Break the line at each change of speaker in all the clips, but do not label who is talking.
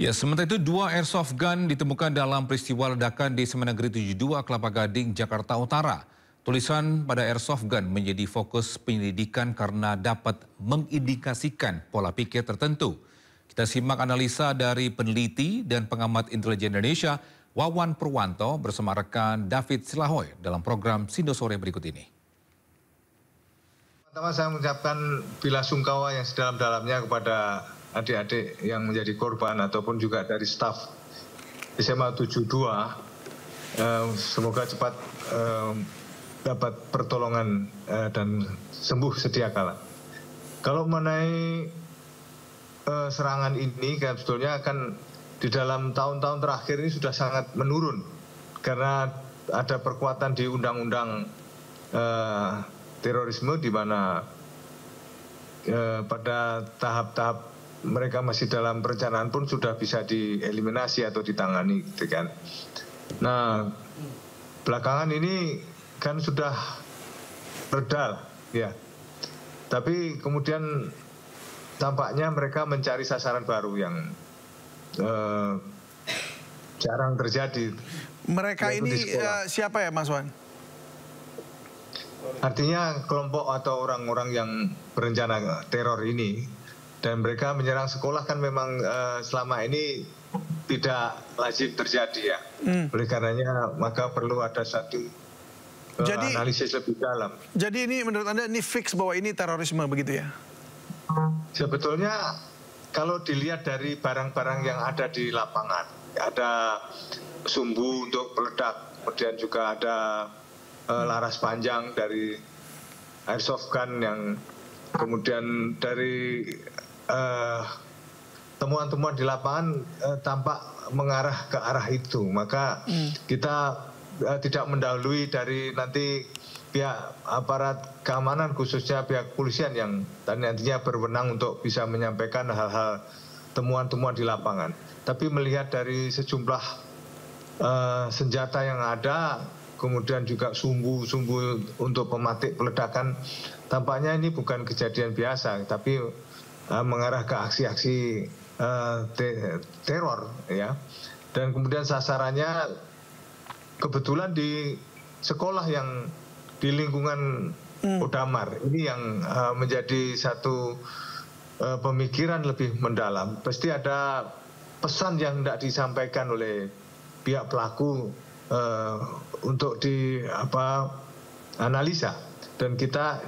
Ya, sementara itu dua airsoft gun ditemukan dalam peristiwa ledakan di Semenegeri 72 Kelapa Gading, Jakarta Utara. Tulisan pada airsoft gun menjadi fokus penyelidikan karena dapat mengindikasikan pola pikir tertentu. Kita simak analisa dari peneliti dan pengamat intelijen Indonesia, Wawan Purwanto bersama rekan David Silahoy dalam program Sindo Sore berikut ini.
Pertama saya mengucapkan bela sungkawa yang sedalam-dalamnya kepada adik-adik yang menjadi korban ataupun juga dari staf SMA 72. Semoga cepat dapat pertolongan dan sembuh sedia kala. Kalau mengenai serangan ini kan sebetulnya akan di dalam tahun-tahun terakhir ini sudah sangat menurun karena ada perkuatan di undang-undang terorisme di mana pada tahap-tahap mereka masih dalam perencanaan pun sudah bisa dieliminasi atau ditangani, gitu kan. Nah, belakangan ini kan sudah reda, ya. Tapi kemudian tampaknya mereka mencari sasaran baru yang jarang terjadi.
Mereka ini siapa ya, Mas Wan?
Artinya kelompok atau orang-orang yang berencana teror ini. Dan mereka menyerang sekolah kan memang selama ini tidak lazim terjadi ya. Oleh karenanya maka perlu ada satu analisis lebih dalam.
Jadi ini menurut Anda ini fix bahwa ini terorisme begitu ya?
Sebetulnya kalau dilihat dari barang-barang yang ada di lapangan, ada sumbu untuk peledak, kemudian juga ada laras panjang dari airsoft gun yang kemudian dari temuan-temuan di lapangan tampak mengarah ke arah itu, maka kita tidak mendahului dari nanti pihak aparat keamanan khususnya pihak kepolisian yang nantinya berwenang untuk bisa menyampaikan hal-hal temuan-temuan di lapangan. Tapi melihat dari sejumlah senjata yang ada, kemudian juga sumbu-sumbu untuk pematik peledakan, tampaknya ini bukan kejadian biasa, tapi mengarah ke aksi-aksi teror, ya. Dan kemudian sasarannya kebetulan di sekolah yang di lingkungan Kodamar. Ini yang menjadi satu pemikiran lebih mendalam. Pasti ada pesan yang tidak disampaikan oleh pihak pelaku untuk analisa, dan kita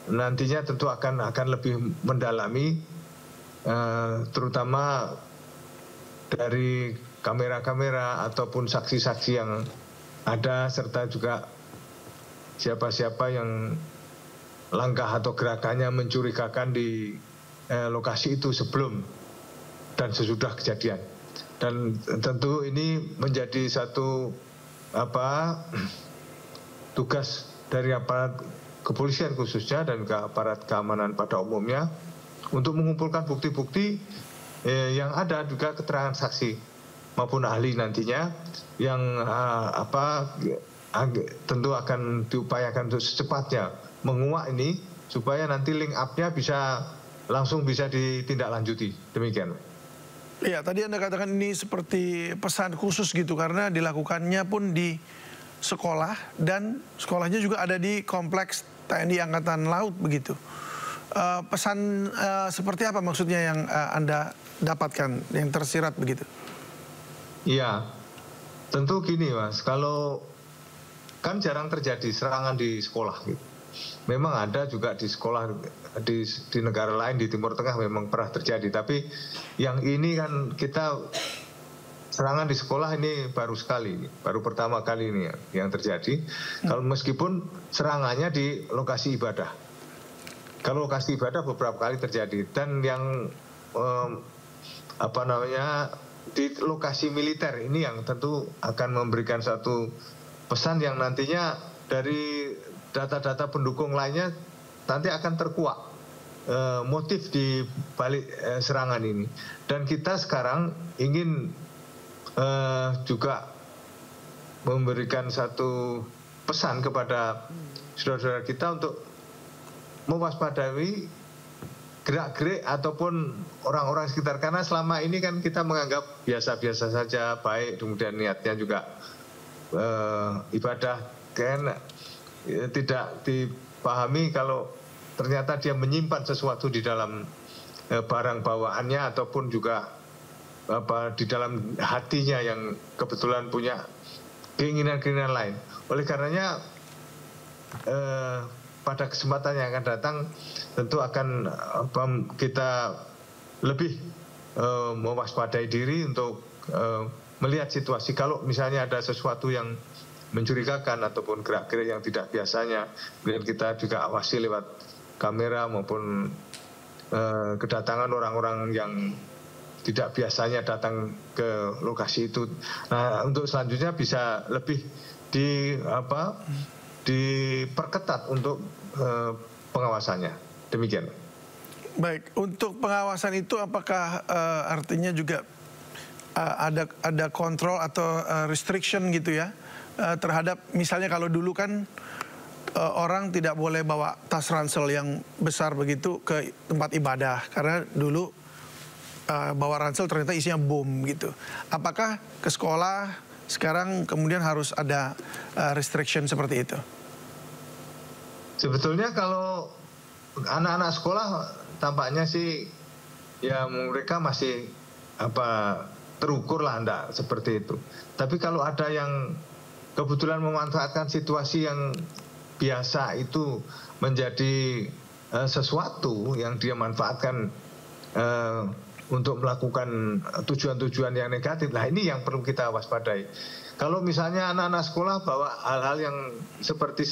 nantinya tentu akan lebih mendalami, terutama dari kamera-kamera ataupun saksi-saksi yang ada, serta juga siapa-siapa yang langkah atau gerakannya mencurigakan di lokasi itu sebelum dan sesudah kejadian. Dan tentu ini menjadi satu tugas dari aparat kepolisian khususnya dan ke aparat keamanan pada umumnya untuk mengumpulkan bukti-bukti yang ada, juga keterangan saksi maupun ahli nantinya yang tentu akan diupayakan untuk secepatnya menguak ini supaya nanti link up-nya langsung bisa ditindaklanjuti. Demikian.
Iya, tadi Anda katakan ini seperti pesan khusus gitu karena dilakukannya pun di sekolah dan sekolahnya juga ada di kompleks TNI Angkatan Laut begitu. Pesan seperti apa maksudnya yang Anda dapatkan, yang tersirat begitu? Iya,
tentu gini Mas, kalau kan jarang terjadi serangan di sekolah gitu. Memang ada juga di sekolah di negara lain di Timur Tengah memang pernah terjadi, tapi yang ini kan kita serangan di sekolah ini baru pertama kali ini yang terjadi. Kalau meskipun serangannya di lokasi ibadah. Kalau lokasi ibadah beberapa kali terjadi, dan yang di lokasi militer ini yang tentu akan memberikan satu pesan yang nantinya dari data-data pendukung lainnya nanti akan terkuak motif di balik serangan ini. Dan kita sekarang ingin juga memberikan satu pesan kepada saudara-saudara kita untuk mewaspadai gerak-gerik ataupun orang-orang sekitar, karena selama ini kan kita menganggap biasa-biasa saja, baik, kemudian niatnya juga ibadah, kan tidak dipahami kalau ternyata dia menyimpan sesuatu di dalam barang bawaannya ataupun juga di dalam hatinya yang kebetulan punya keinginan-keinginan lain. Oleh karenanya pada kesempatan yang akan datang tentu akan kita lebih mewaspadai diri untuk melihat situasi. Kalau misalnya ada sesuatu yang mencurigakan ataupun gerak-gerik yang tidak biasanya, kemudian kita juga awasi lewat kamera maupun kedatangan orang-orang yang tidak biasanya datang ke lokasi itu. Nah, untuk selanjutnya bisa lebih diperketat untuk pengawasannya. Demikian.
Baik, untuk pengawasan itu apakah artinya juga ada kontrol atau restriction gitu ya terhadap, misalnya kalau dulu kan orang tidak boleh bawa tas ransel yang besar begitu ke tempat ibadah karena dulu bawa ransel ternyata isinya bom gitu. Apakah ke sekolah sekarang kemudian harus ada restriction seperti itu?
Sebetulnya kalau anak-anak sekolah tampaknya sih ya mereka masih terukur lah, enggak seperti itu. Tapi kalau ada yang kebetulan memanfaatkan situasi yang biasa itu menjadi sesuatu yang dia manfaatkan untuk melakukan tujuan-tujuan yang negatif, nah ini yang perlu kita waspadai. Kalau misalnya anak-anak sekolah bawa hal-hal yang seperti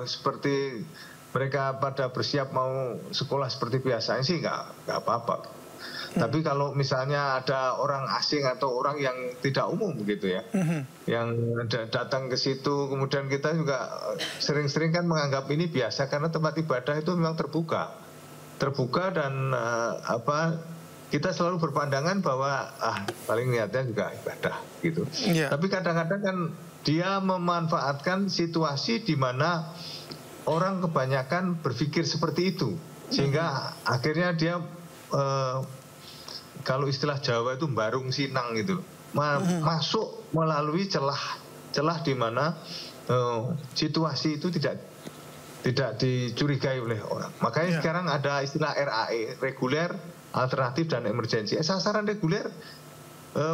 seperti mereka pada bersiap mau sekolah seperti biasanya sih nggak apa-apa. Tapi kalau misalnya ada orang asing atau orang yang tidak umum gitu ya, yang datang ke situ, kemudian kita juga sering-sering kan menganggap ini biasa karena tempat ibadah itu memang terbuka dan kita selalu berpandangan bahwa paling niatnya juga ibadah gitu. Yeah. Tapi kadang-kadang kan dia memanfaatkan situasi di mana orang kebanyakan berpikir seperti itu, sehingga akhirnya dia kalau istilah Jawa itu barung sinang gitu, masuk melalui celah di mana situasi itu tidak dicurigai oleh orang. Makanya sekarang ada istilah RAE, reguler, alternatif, dan emergensi. Sasaran reguler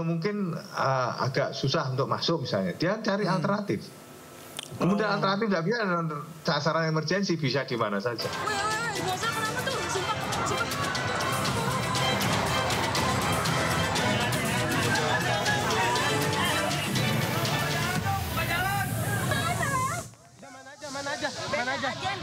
mungkin agak susah untuk masuk misalnya, dia cari alternatif. Kemudian alternatif nggak bisa, sasaran emergensi bisa di mana saja.
Mana aja yang